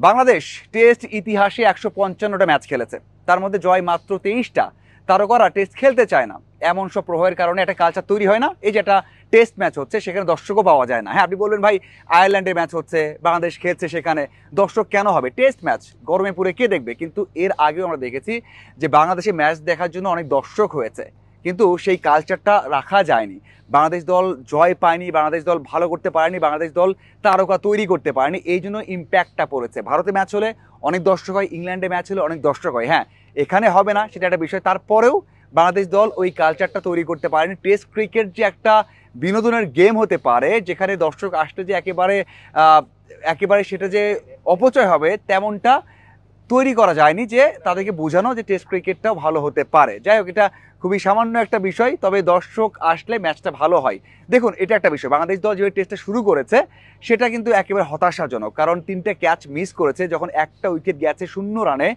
Bangladesh test ইতিহাসে ১৫৫টা match খেলেছে, তার মধ্যে জয় মাত্র ২৩টা। তারকারা টেস্ট খেলতে চায় না, এমন সব প্রভাবের কারণে একটা কালচার তৈরি হয় না। এই যে একটা টেস্ট ম্যাচ হচ্ছে, সেখানে দর্শকও পাওয়া যায় না। হ্যাঁ, আপনি বলবেন ভাই আয়ারল্যান্ডের ম্যাচ হচ্ছে, বাংলাদেশ খেলছে, সেখানে দর্শক কেন হবে? টেস্ট ম্যাচ গরমে পুরে কে দেখবে? কিন্তু এর আগেও আমরা দেখেছি যে বাংলাদেশে ম্যাচ দেখার জন্য অনেক দর্শক হয়েছে, কিন্তু সেই কালচারটা রাখা যায়নি। বাংলাদেশ দল জয় পায়নি, বাংলাদেশ দল ভালো করতে পারেনি, বাংলাদেশ দল তারকা তৈরি করতে পারেনি। এই জন্য ইম্প্যাক্টটা পড়েছে। ভারতে ম্যাচ হলে অনেক দর্শক হয়, ইংল্যান্ডে ম্যাচ হলে অনেক দর্শক হয়। হ্যাঁ, এখানে হবে না, সেটা একটা বিষয়। তারপরেও বাংলাদেশ দল ওই কালচারটা তৈরি করতে পারেনি। টেস্ট ক্রিকেট যে একটা বিনোদনের গেম হতে পারে, যেখানে দর্শক আসলে যে একেবারে সেটা যে অপচয় হবে, তেমনটা তৈরি করা যায়নি, যে তাদেরকে বোঝানো যে টেস্ট ক্রিকেটটাও ভালো হতে পারে। যাই হোক, এটা খুবই সামান্য একটা বিষয়, তবে দর্শক আসলে ম্যাচটা ভালো হয়। দেখুন, এটা একটা বিষয়, বাংলাদেশ দল যেভাবে টেস্টটা শুরু করেছে সেটা কিন্তু একেবারে হতাশাজনক। কারণ 3টে ক্যাচ মিস করেছে, যখন একটা উইকেট গেছে 0 রানে।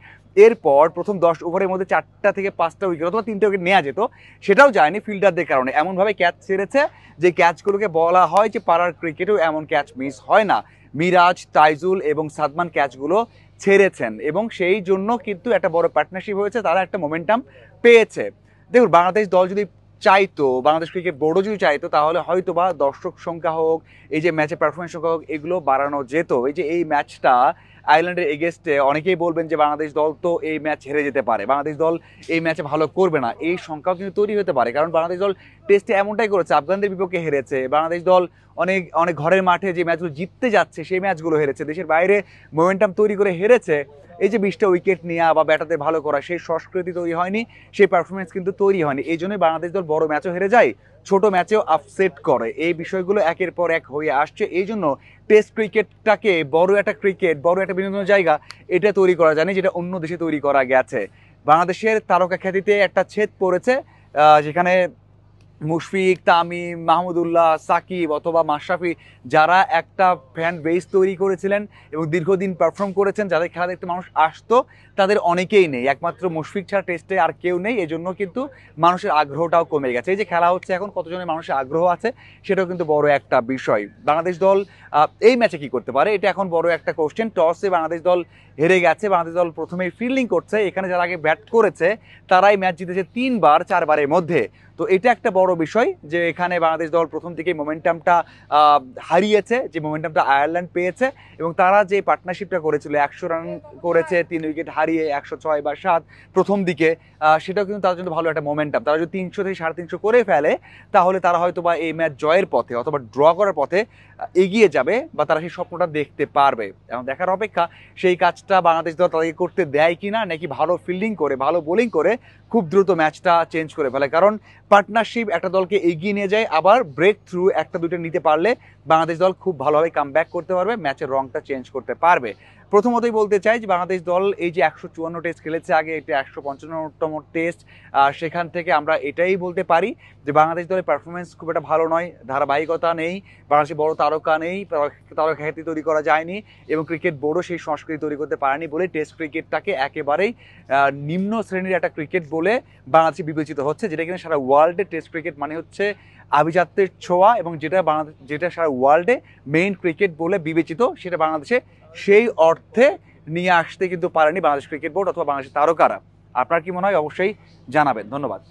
এরপর প্রথম 10 ওভারের মধ্যে 4টা থেকে 5টা উইকেট অথবা 3টে উইকেট নেওয়া যেত, সেটাও যায়নি ফিল্ডারদের কারণে। এমনভাবে ক্যাচ ছেড়েছে যে ক্যাচগুলোকে বলা হয় যে পাড়ার ক্রিকেটেও এমন ক্যাচ মিস হয় না। মিরাজ, তাইজুল এবং সাদমান ক্যাচগুলো ছেড়েছেন, এবং সেই জন্য কিন্তু একটা বড় পার্টনারশিপ হয়েছে, তারা একটা মোমেন্টাম পেয়েছে। দেখুন, বাংলাদেশ দল যদি চাইতো, বাংলাদেশ ক্রিকেট বোর্ডও যদি চাইতো, তাহলে হয়তো বা দর্শক সংখ্যা হোক, এই যে ম্যাচের পারফরমেন্স সংখ্যা হোক, এগুলো বাড়ানো যেত। এই যে এই ম্যাচটা আয়ারল্যান্ডের এগেস্টে, অনেকেই বলবেন যে বাংলাদেশ দল তো এই ম্যাচ হেরে যেতে পারে, বাংলাদেশ দল এই ম্যাচে ভালো করবে না, এই সংখ্যাও কিন্তু তৈরি হতে পারে। কারণ বাংলাদেশ দল টেস্টে এমনটাই করেছে, আফগানদের বিপক্ষে হেরেছে। বাংলাদেশ দল অনেক অনেক ঘরের মাঠে যে ম্যাচগুলো জিততে যাচ্ছে সেই ম্যাচগুলো হেরেছে, দেশের বাইরে মোমেন্টাম তৈরি করে হেরেছে। এই যে 20টা উইকেট নেওয়া বা ব্যাটারদের ভালো করা, সেই সংস্কৃতি তৈরি হয়নি, সেই পারফরমেন্স কিন্তু তৈরি হয়নি। এই জন্যই বাংলাদেশ দল বড় ম্যাচও হেরে যায়, ছোট ম্যাচেও আপসেট করে। এই বিষয়গুলো একের পর এক হয়ে আসছে। এই জন্য টেস্ট ক্রিকেটটাকে বড় একটা ক্রিকেট, বড় একটা বিনোদনের জায়গা এটা তৈরি করা যায়নি, যেটা অন্য দেশে তৈরি করা গেছে। বাংলাদেশের তারকা খ্যাতিতে একটা ছেদ পড়েছে, যেখানে মুশফিক, তামিম, মাহমুদুল্লাহ, সাকিব অথবা মাশরাফি, যারা একটা ফ্যান বেস তৈরি করেছিলেন এবং দীর্ঘদিন পারফর্ম করেছেন, যাদের খেলা দেখতে মানুষ আসতো, তাদের অনেকেই নেই। একমাত্র মুশফিক ছাড়া টেস্টে আর কেউ নেই। এজন্য কিন্তু মানুষের আগ্রহটাও কমে গেছে। এই যে খেলা হচ্ছে এখন, কতজনের মানুষের আগ্রহ আছে সেটাও কিন্তু বড় একটা বিষয়। বাংলাদেশ দল এই ম্যাচে কি করতে পারে, এটা এখন বড় একটা কোশ্চেন। টসে বাংলাদেশ দল হেরে গেছে, বাংলাদেশ দল প্রথমেই ফিল্ডিং করছে। এখানে যারা আগে ব্যাট করেছে তারাই ম্যাচ জিতেছে 3বার 4বারের মধ্যে। তো এটা একটা বড় বিষয় যে এখানে বাংলাদেশ দল প্রথম থেকেই মোমেন্টামটা হারিয়েছে, যে মোমেন্টামটা আয়ারল্যান্ড পেয়েছে। এবং তারা যে পার্টনারশিপটা করেছিল, 100 রান করেছে, 3 উইকেট হারিয়ে 106 বা 7 প্রথম দিকে, সেটাও কিন্তু তাদের জন্য ভালো একটা মোমেন্টাম। তারা যদি 300 থেকে 350 করে ফেলে, তাহলে তারা হয়তো বা এই ম্যাচ জয়ের পথে অথবা ড্র করার পথে এগিয়ে যাবে, বা তারা সেই স্বপ্নটা দেখতে পারবে। এবং দেখার অপেক্ষা সেই কাজটা বাংলাদেশ দল তাদেরকে করতে দেয় কিনা, নাকি ভালো ফিল্ডিং করে, ভালো বোলিং করে খুব দ্রুত ম্যাচটা চেঞ্জ করে ফেলে। কারণ পার্টনারশিপ একটা দলকে এগিয়ে নিয়ে যায়, আবার ব্রেক থ্রু একটা দুটো নিতে পারলে বাংলাদেশ দল খুব ভালোভাবে কাম ব্যাক করতে পারবে, ম্যাচের রংটা চেঞ্জ করতে পারবে। প্রথমতই বলতে চাই যে বাংলাদেশ দল এই যে 154 টেস্ট খেলেছে, আগে এটা 155তম টেস্ট। সেখান থেকে আমরা এটাই বলতে পারি যে বাংলাদেশ দলের পারফরমেন্স খুব একটা ভালো নয়, ধারাবাহিকতা নেই, বাংলাদেশে বড় তারকা নেই, তারকা খ্যাতি তৈরি করা যায়নি, এবং ক্রিকেট বোর্ডও সেই সংস্কৃতি তৈরি করতে পারেনি বলে টেস্ট ক্রিকেটটাকে একেবারেই নিম্ন শ্রেণীর একটা ক্রিকেট বলে বাংলাদেশে বিবেচিত হচ্ছে। যেটা কিনা সারা ওয়ার্ল্ডে টেস্ট ক্রিকেট মানে হচ্ছে আভিজাত্যের ছোঁয়া, এবং যেটা সারা ওয়ার্ল্ডে মেইন ক্রিকেট বলে বিবেচিত, সেটা বাংলাদেশে সেই অর্থে নিয়ে আসতে কিন্তু পারেনি বাংলাদেশ ক্রিকেট বোর্ড অথবা বাংলাদেশের তারকারা। আপনার কি মনে হয়? অবশ্যই জানাবেন। ধন্যবাদ।